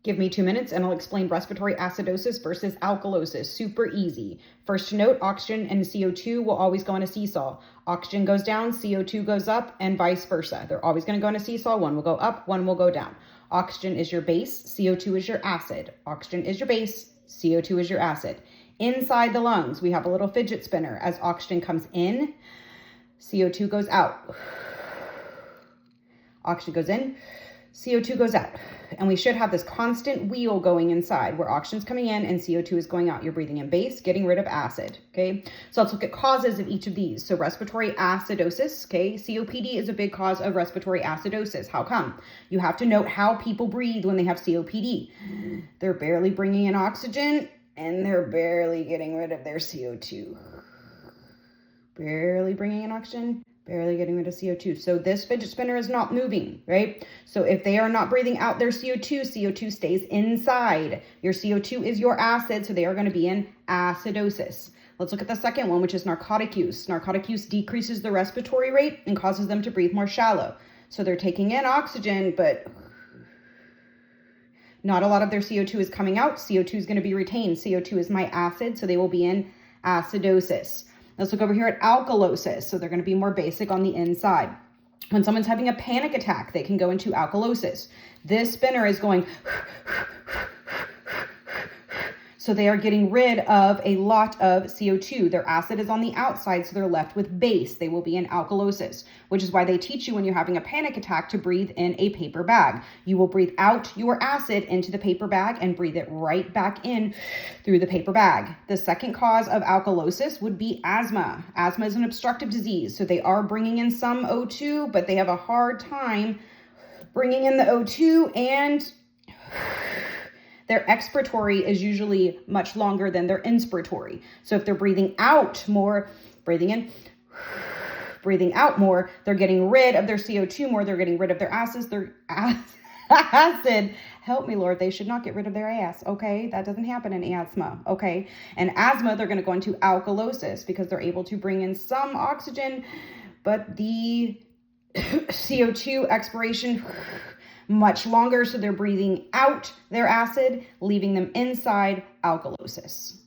Give me 2 minutes and I'll explain respiratory acidosis versus alkalosis. Super easy. First note, oxygen and CO2 will always go on a seesaw. Oxygen goes down, CO2 goes up, and vice versa. They're always going to go on a seesaw. One will go up, one will go down. Oxygen is your base, CO2 is your acid. Oxygen is your base, CO2 is your acid. Inside the lungs, we have a little fidget spinner. As oxygen comes in, CO2 goes out. Oxygen goes in, CO2 goes out. And we should have this constant wheel going inside where oxygen's coming in and CO2 is going out. You're breathing in base, getting rid of acid, okay? So let's look at causes of each of these. So respiratory acidosis, okay? COPD is a big cause of respiratory acidosis. How come? You have to note how people breathe when they have COPD. They're barely bringing in oxygen and they're barely getting rid of their CO2. Barely bringing in oxygen, barely getting rid of CO2. So this fidget spinner is not moving, right? So if they are not breathing out their CO2, CO2 stays inside. Your CO2 is your acid, so they are going to be in acidosis. Let's look at the second one, which is narcotic use. Narcotic use decreases the respiratory rate and causes them to breathe more shallow. So they're taking in oxygen, but not a lot of their CO2 is coming out. CO2 is going to be retained. CO2 is my acid, so they will be in acidosis. Let's look over here at alkalosis. So they're going to be more basic on the inside. When someone's having a panic attack, they can go into alkalosis. This spinner is going, so they are getting rid of a lot of CO2. Their acid is on the outside, so they're left with base. They will be in alkalosis, which is why they teach you when you're having a panic attack to breathe in a paper bag. You will breathe out your acid into the paper bag and breathe it right back in through the paper bag. The second cause of alkalosis would be asthma. Asthma is an obstructive disease, so they are bringing in some O2, but they have a hard time bringing in the O2, and their expiratory is usually much longer than their inspiratory. So if they're breathing out more, breathing in, breathing out more, they're getting rid of their CO2 more, they're getting rid of their acid. Help me, Lord, they should not get rid of their ass, okay? That doesn't happen in asthma, okay? And asthma, they're going to go into alkalosis because they're able to bring in some oxygen, but the CO2 expiration much longer, so they're breathing out their acid, leaving them inside alkalosis.